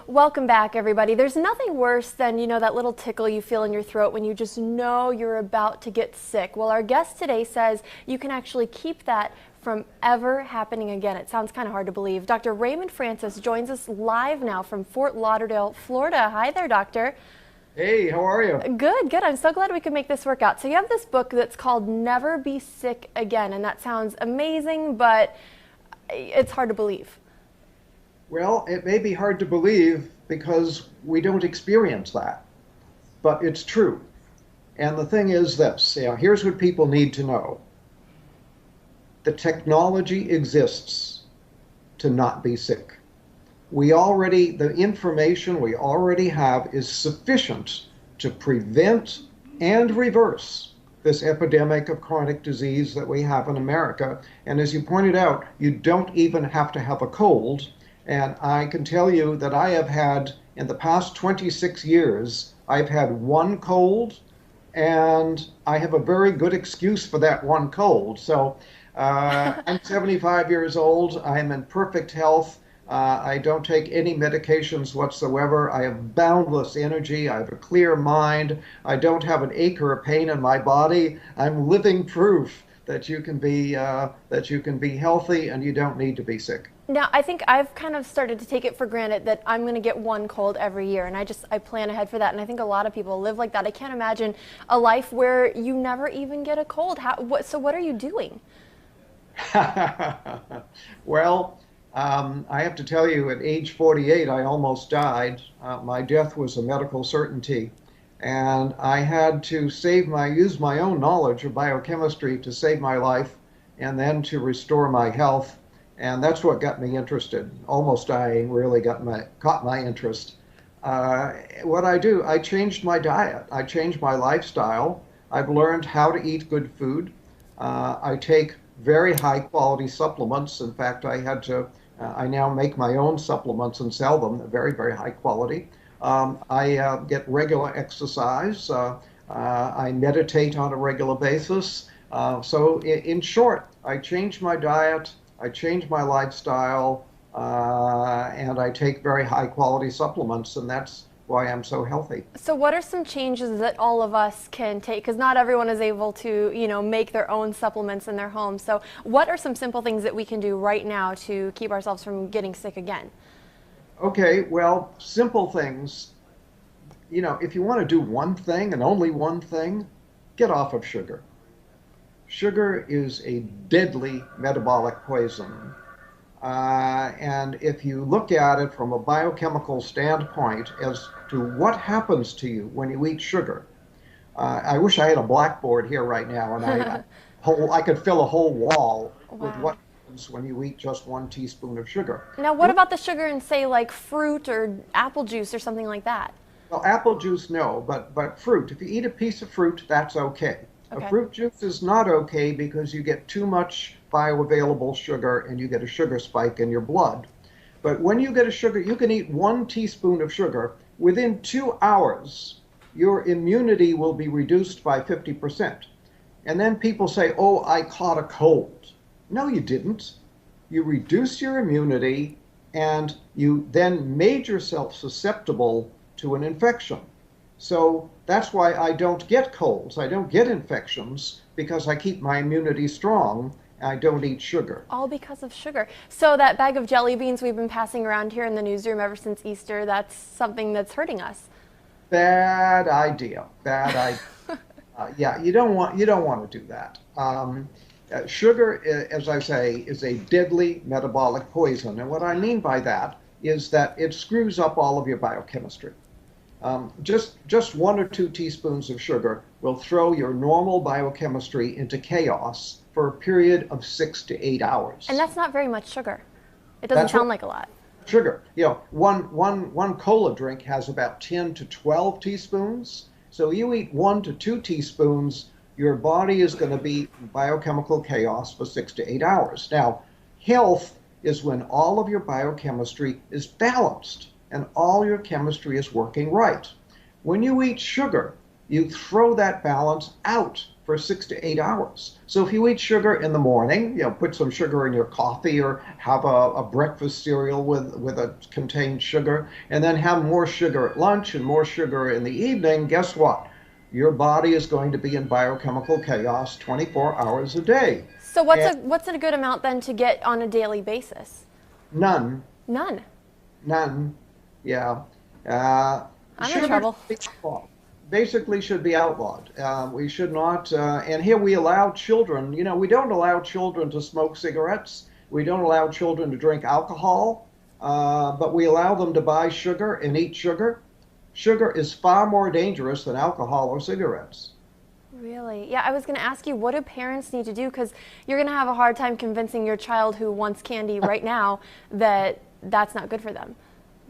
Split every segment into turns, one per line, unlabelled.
Welcome back, everybody. There's nothing worse than, that little tickle you feel in your throat when you just know you're about to get sick. Well, our guest today says you can actually keep that from ever happening again. It sounds kind of hard to believe. Dr. Raymond Francis joins us live now from Fort Lauderdale, Florida. Hi there, doctor.
Hey, how are you?
Good, good. I'm so glad we could make this work out. So you have this book that's called Never Be Sick Again, and that sounds amazing, but it's hard to believe.
Well, it may be hard to believe because we don't experience that, but it's true. And the thing is this, here's what people need to know. The technology exists to not be sick. The information we already have is sufficient to prevent and reverse this epidemic of chronic disease that we have in America. And as you pointed out, you don't even have to have a cold. And I can tell you that I have had, in the past 26 years, I've had one cold, and I have a very good excuse for that one cold. So I'm 75 years old. I am in perfect health. I don't take any medications whatsoever. I have boundless energy. I have a clear mind. I don't have an ache or a pain in my body. I'm living proof that you can be healthy and you don't need to be sick.
Now, I think I've kind of started to take it for granted that I'm going to get one cold every year, and I plan ahead for that, and I think a lot of people live like that. I can't imagine a life where you never even get a cold. So what are you doing?
Well, I have to tell you, at age 48, I almost died. My death was a medical certainty, and I had to use my own knowledge of biochemistry to save my life and then to restore my health. And that's what got me interested. Almost dying really caught my interest. What I do, I changed my diet. I changed my lifestyle. I've learned how to eat good food. I take very high quality supplements. In fact, I now make my own supplements and sell them, very, very high quality. I get regular exercise. I meditate on a regular basis. So in short, I changed my diet. I change my lifestyle, and I take very high quality supplements, and that's why I'm so healthy.
So what are some changes that all of us can take? Because not everyone is able to, make their own supplements in their home. So what are some simple things that we can do right now to keep ourselves from getting sick again?
Okay, well, simple things. If you want to do one thing and only one thing, get off of sugar. Sugar is a deadly metabolic poison. And if you look at it from a biochemical standpoint as to what happens to you when you eat sugar, I wish I had a blackboard here right now and I could fill a whole wall with what happens when you eat just 1 teaspoon of sugar.
Now, what about the sugar in, say, like fruit or apple juice or something like that?
Well, apple juice, no, but fruit. If you eat a piece of fruit, that's okay.
Okay.
A fruit juice is not okay because you get too much bioavailable sugar and you get a sugar spike in your blood. But when you get a sugar, you can eat 1 teaspoon of sugar. Within 2 hours, your immunity will be reduced by 50%. And then people say, oh, I caught a cold. No, you didn't. You reduce your immunity and you then made yourself susceptible to an infection. So that's why I don't get colds. I don't get infections because I keep my immunity strong. I don't eat sugar.
All because of sugar. So that bag of jelly beans we've been passing around here in the newsroom ever since Easter, that's something that's hurting us.
Bad idea. Bad idea. Yeah, you don't want to do that. Sugar, as I say, is a deadly metabolic poison. And what I mean by that is that it screws up all of your biochemistry. Just 1 or 2 teaspoons of sugar will throw your normal biochemistry into chaos for a period of 6 to 8 hours.
And that's not very much sugar. It doesn't sound like a lot.
Sugar. One cola drink has about 10 to 12 teaspoons. So you eat 1 to 2 teaspoons, your body is going to be in biochemical chaos for 6 to 8 hours. Now, health is when all of your biochemistry is balanced and all your chemistry is working right. When you eat sugar, you throw that balance out for 6 to 8 hours. So if you eat sugar in the morning, put some sugar in your coffee or have a breakfast cereal with a contained sugar, and then have more sugar at lunch and more sugar in the evening, guess what? Your body is going to be in biochemical chaos 24 hours a day.
So
And
what's a good amount then to get on a daily basis?
none,
None.
none, yeah. Uh,
I'm in
Sugar
trouble.
should be outlawed. Basically should be outlawed. We should not, and here we allow children, we don't allow children to smoke cigarettes. We don't allow children to drink alcohol, but we allow them to buy sugar and eat sugar. Sugar is far more dangerous than alcohol or cigarettes.
Really? Yeah, I was going to ask you, what do parents need to do? Because you're going to have a hard time convincing your child who wants candy right now that that's not good for them.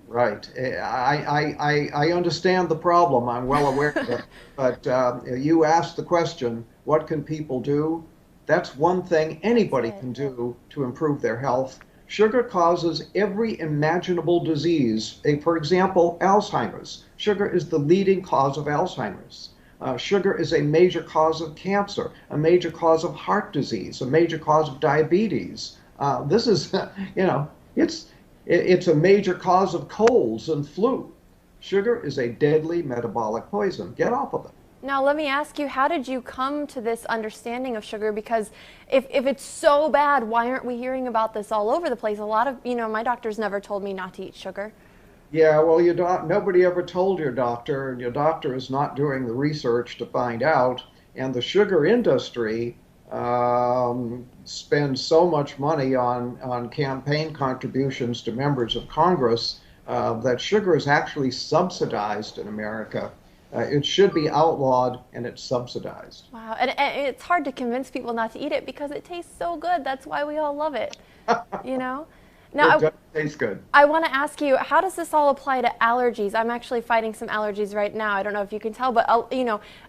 Right. I understand the problem. I'm well aware of it. But you asked the question, what can people do? That's one thing anybody can do to improve their health. Sugar causes every imaginable disease. For example, Alzheimer's. Sugar is the leading cause of Alzheimer's. Sugar is a major cause of cancer, a major cause of heart disease, a major cause of diabetes. This is, it's a major cause of colds and flu. Sugar is a deadly metabolic poison. Get off of it.
Now, let me ask you, how did you come to this understanding of sugar? Because if it's so bad, why aren't we hearing about this all over the place? A lot of, my doctors never told me not to eat sugar.
Yeah, well, nobody ever told your doctor, and your doctor is not doing the research to find out. And the sugar industry spends so much money on campaign contributions to members of Congress that sugar is actually subsidized in America. It should be outlawed, and it's subsidized.
Wow, and it's hard to convince people not to eat it because it tastes so good. That's why we all love it, Now,
It does taste good.
I want to ask you, how does this all apply to allergies? I'm actually fighting some allergies right now. I don't know if you can tell, but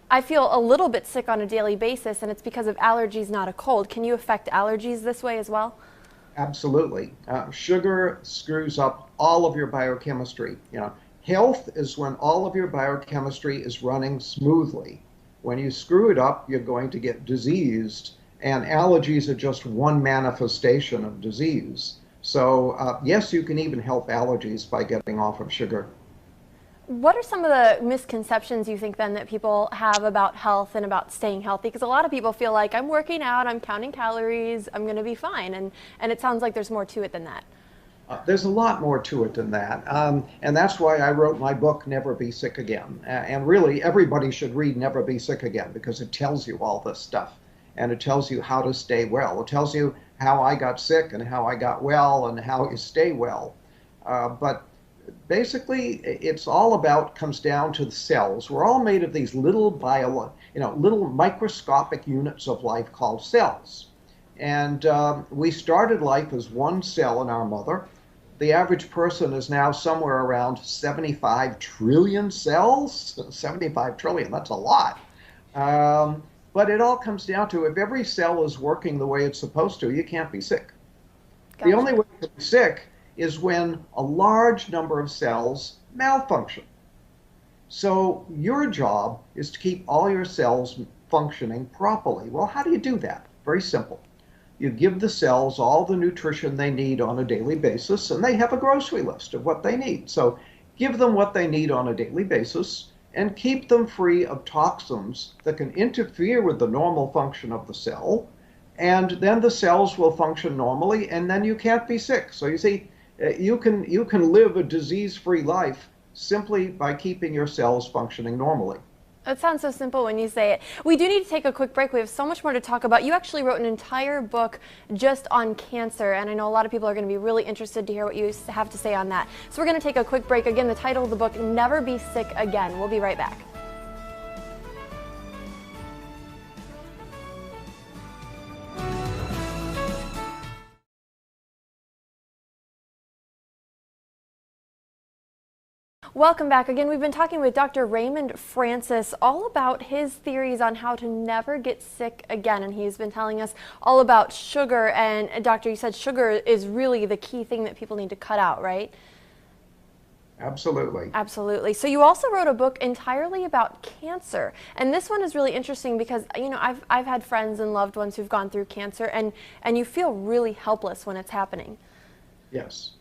I feel a little bit sick on a daily basis, and it's because of allergies, not a cold. Can you affect allergies this way as well?
Absolutely. Sugar screws up all of your biochemistry. Health is when all of your biochemistry is running smoothly. When you screw it up, you're going to get diseased, and allergies are just one manifestation of disease. So yes, you can even help allergies by getting off of sugar.
What are some of the misconceptions you think then that people have about health and about staying healthy? Because a lot of people feel like I'm working out, I'm counting calories, I'm going to be fine. And it sounds like there's more to it than that.
There's a lot more to it than that. And that's why I wrote my book, Never Be Sick Again. And really, everybody should read Never Be Sick Again because it tells you all this stuff. And it tells you how to stay well. It tells you how I got sick and how I got well and how you stay well. But basically, it's all about, comes down to the cells. We're all made of these little little microscopic units of life called cells. And we started life as one cell in our mother. The average person is now somewhere around 75 trillion cells. 75 trillion, that's a lot. But it all comes down to if every cell is working the way it's supposed to, you can't be sick.
Gotcha.
The only way to be sick is when a large number of cells malfunction. So your job is to keep all your cells functioning properly. Well, how do you do that? Very simple. You give the cells all the nutrition they need on a daily basis, and they have a grocery list of what they need. So give them what they need on a daily basis and keep them free of toxins that can interfere with the normal function of the cell. And then the cells will function normally, and then you can't be sick. So you see, you can live a disease-free life simply by keeping your cells functioning normally.
It sounds so simple when you say it. We do need to take a quick break. We have so much more to talk about. You actually wrote an entire book just on cancer, and I know a lot of people are going to be really interested to hear what you have to say on that. So we're going to take a quick break. Again, the title of the book, Never Be Sick Again. We'll be right back. Welcome back. Again, we've been talking with Dr. Raymond Francis all about his theories on how to never get sick again. And he's been telling us all about sugar. And Doctor, you said sugar is really the key thing that people need to cut out, right?
Absolutely.
Absolutely. So you also wrote a book entirely about cancer. And this one is really interesting because I've had friends and loved ones who've gone through cancer, and you feel really helpless when it's happening.
Yes.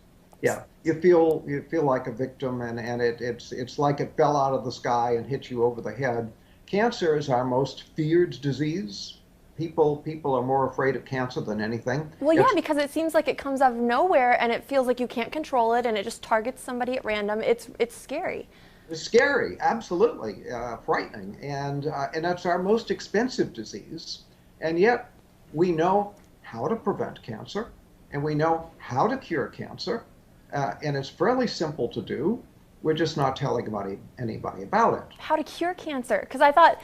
Yeah. You feel like a victim, and it's like it fell out of the sky and hit you over the head. Cancer is our most feared disease. People are more afraid of cancer than anything.
Well, yeah,
It's
because it seems like it comes out of nowhere and it feels like you can't control it and it just targets somebody at random. It's scary.
scary, absolutely frightening, and that's our most expensive disease. And yet we know how to prevent cancer, and we know how to cure cancer, and it's fairly simple to do. We're just not telling anybody about it.
How to cure cancer? Because I thought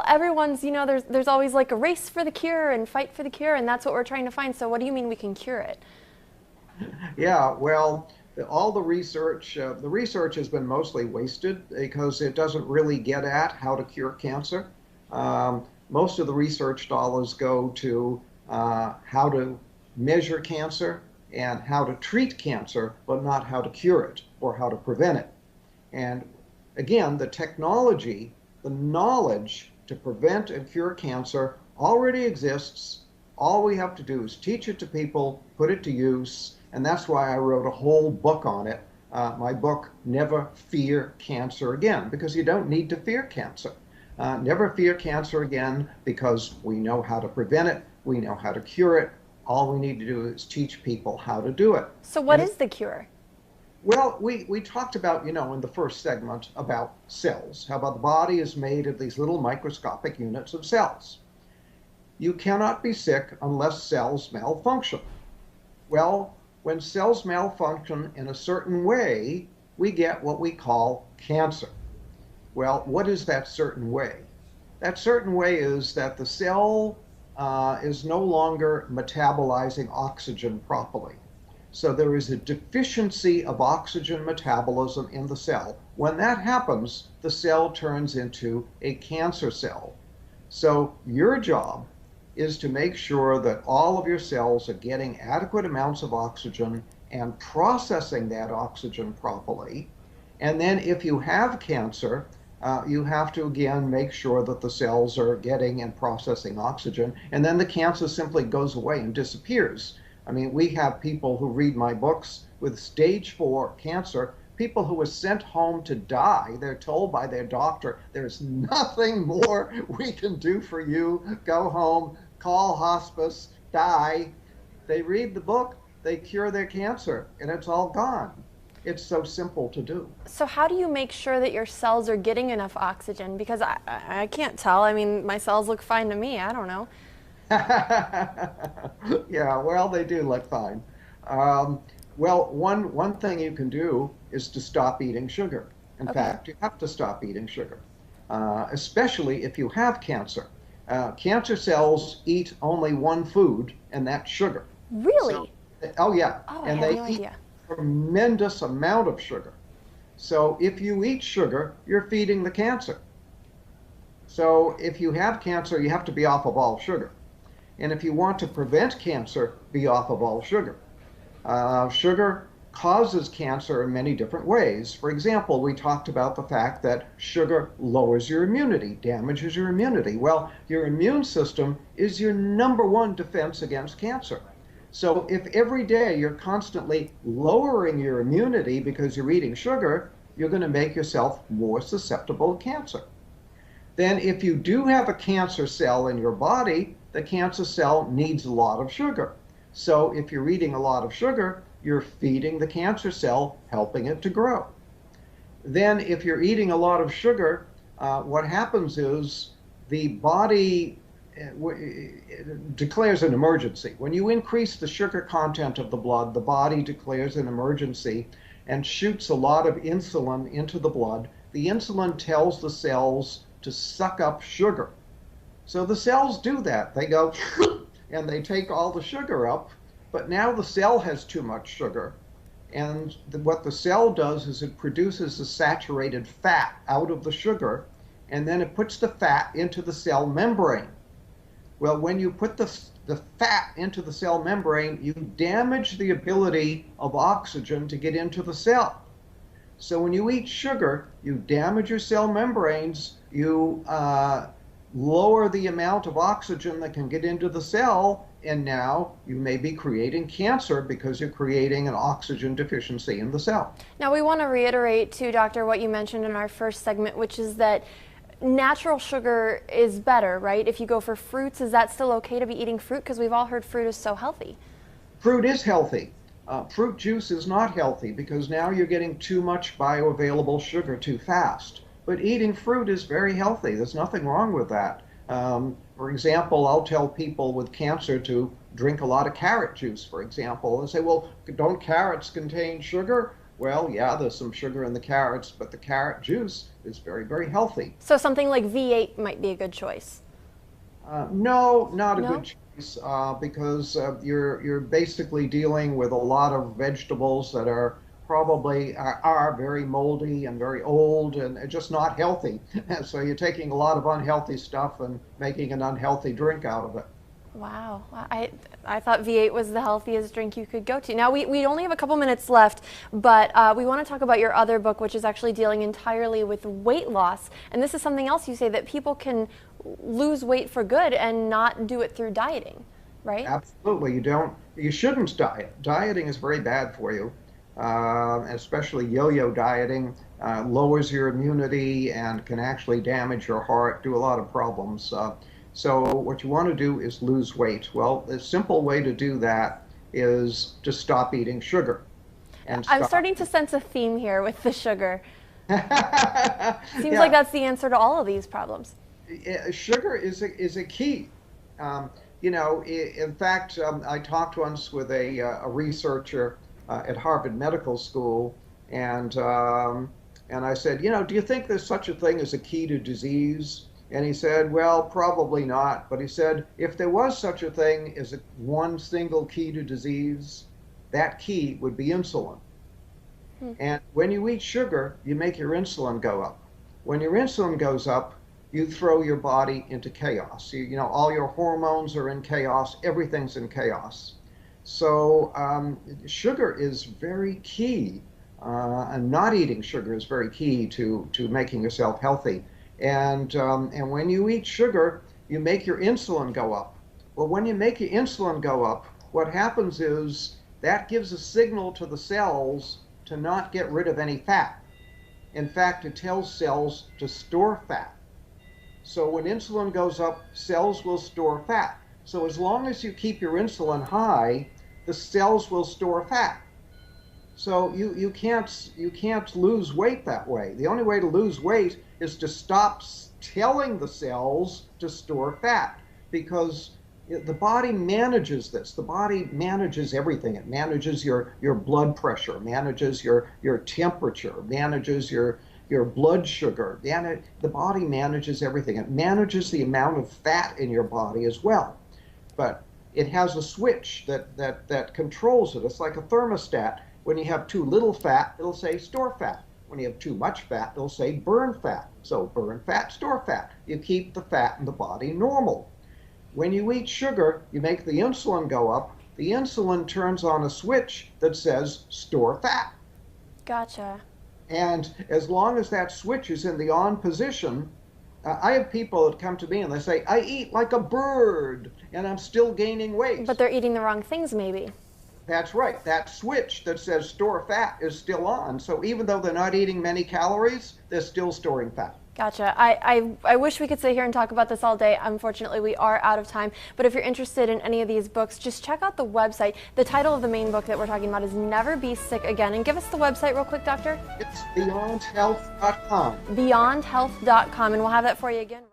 everyone's, there's always like a race for the cure and fight for the cure, and that's what we're trying to find. So what do you mean we can cure it?
Yeah, well, all the research has been mostly wasted because it doesn't really get at how to cure cancer. Most of the research dollars go to how to measure cancer and how to treat cancer, but not how to cure it or how to prevent it. And again, the technology, the knowledge to prevent and cure cancer already exists. All we have to do is teach it to people, put it to use, and that's why I wrote a whole book on it. My book, Never Fear Cancer Again, because you don't need to fear cancer. Never fear cancer again because we know how to prevent it, we know how to cure it. All we need to do is teach people how to do it.
So what is the cure?
Well, we talked about, in the first segment about cells, how about the body is made of these little microscopic units of cells. You cannot be sick unless cells malfunction. Well, when cells malfunction in a certain way, we get what we call cancer. Well, what is that certain way? That certain way is that the cell is no longer metabolizing oxygen properly. So there is a deficiency of oxygen metabolism in the cell. When that happens, the cell turns into a cancer cell. So your job is to make sure that all of your cells are getting adequate amounts of oxygen and processing that oxygen properly. And then if you have cancer, you have to again make sure that the cells are getting and processing oxygen, and then the cancer simply goes away and disappears. I mean, we have people who read my books with stage 4 cancer, people who were sent home to die. They're told by their doctor, there's nothing more we can do for you. Go home, call hospice, die. They read the book, they cure their cancer, and it's all gone. It's so simple to do.
So how do you make sure that your cells are getting enough oxygen? Because I can't tell. I mean, my cells look fine to me. I don't know.
Yeah, well, they do look fine. Well, one thing you can do is to stop eating sugar. In
Okay.
fact, you have to stop eating sugar, especially if you have cancer. Cancer cells eat only one food, and that's sugar. So,
Really?
oh yeah,
Oh, I
and
had
they
no
eat
idea.
a tremendous amount of sugar. So if you eat sugar, you're feeding the cancer. So if you have cancer, you have to be off of all sugar. And if you want to prevent cancer, be off of all sugar. Sugar causes cancer in many different ways. For example, we talked about the fact that sugar lowers your immunity, damages your immunity. Well, your immune system is your number one defense against cancer. So if every day you're constantly lowering your immunity because you're eating sugar, you're going to make yourself more susceptible to cancer. Then if you do have a cancer cell in your body, the cancer cell needs a lot of sugar. So if you're eating a lot of sugar, you're feeding the cancer cell, helping it to grow. Then if you're eating a lot of sugar, what happens is the body declares an emergency. When you increase the sugar content of the blood, the body declares an emergency and shoots a lot of insulin into the blood. The insulin tells the cells to suck up sugar. So the cells do that. They go and they take all the sugar up, but now the cell has too much sugar. And what the cell does is it produces a saturated fat out of the sugar, and then it puts the fat into the cell membrane. Well, when you put the fat into the cell membrane, you damage the ability of oxygen to get into the cell. So when you eat sugar, you damage your cell membranes, you lower the amount of oxygen that can get into the cell, and now you may be creating cancer because you're creating an oxygen deficiency in the cell.
Now we want to reiterate too, Doctor, what you mentioned in our first segment, which is that natural sugar is better, right? If you go for fruits, is that still okay to be eating fruit? Because we've all heard fruit is so healthy.
Fruit is healthy. Fruit juice is not healthy because now you're getting too much bioavailable sugar too fast. But eating fruit is very healthy. There's nothing wrong with that. For example, I'll tell people with cancer to drink a lot of carrot juice, for example, and say, well, don't carrots contain sugar? Well, yeah, there's some sugar in the carrots, but the carrot juice is very, very healthy.
So something like V8 might be a good choice.
No, not a
No?
good choice because you're basically dealing with a lot of vegetables that are probably are very moldy and very old and just not healthy. So you're taking a lot of unhealthy stuff and making an unhealthy drink out of it.
Wow, I thought V8 was the healthiest drink you could go to. Now we only have a couple minutes left, but we want to talk about your other book, which is actually dealing entirely with weight loss. And this is something else you say, that people can lose weight for good and not do it through dieting, right?
Absolutely, you shouldn't diet. Dieting is very bad for you, especially yo-yo dieting. Lowers your immunity and can actually damage your heart, do a lot of problems. So what you want to do is lose weight. Well, the simple way to do that is to stop eating sugar.
I'm
stop.
starting to sense a theme here with the sugar. Seems
Yeah.
like that's the answer to all of these problems.
Sugar is a key. In fact, I talked once with a researcher at Harvard Medical School, and I said, do you think there's such a thing as a key to disease? And he said, well, probably not. But he said, if there was such a thing as one single key to disease, that key would be insulin. And when you eat sugar, you make your insulin go up. When your insulin goes up, you throw your body into chaos. All your hormones are in chaos. Everything's in chaos. So sugar is very key, and not eating sugar is very key to making yourself healthy. And when you eat sugar, you make your insulin go up. Well, when you make your insulin go up, what happens is that gives a signal to the cells to not get rid of any fat. In fact, it tells cells to store fat. So when insulin goes up, cells will store fat. So as long as you keep your insulin high, the cells will store fat. So you can't lose weight that way. The only way to lose weight is to stop telling the cells to store fat, because the body manages this. The body manages everything. It manages your blood pressure, manages your temperature, manages your blood sugar. The body manages everything. It manages the amount of fat in your body as well. But it has a switch that controls it. It's like a thermostat. When you have too little fat, it'll say store fat. When you have too much fat, it'll say burn fat. So burn fat, store fat. You keep the fat in the body normal. When you eat sugar, you make the insulin go up. The insulin turns on a switch that says store fat.
Gotcha.
And as long as that switch is in the on position, I have people that come to me and they say, I eat like a bird and I'm still gaining weight.
But they're eating the wrong things maybe.
That's right. That switch that says store fat is still on. So even though they're not eating many calories, they're still storing fat.
Gotcha. I wish we could sit here and talk about this all day. Unfortunately, we are out of time. But if you're interested in any of these books, just check out the website. The title of the main book that we're talking about is Never Be Sick Again. And give us the website real quick, Doctor.
It's beyondhealth.com.
Beyondhealth.com. And we'll have that for you again.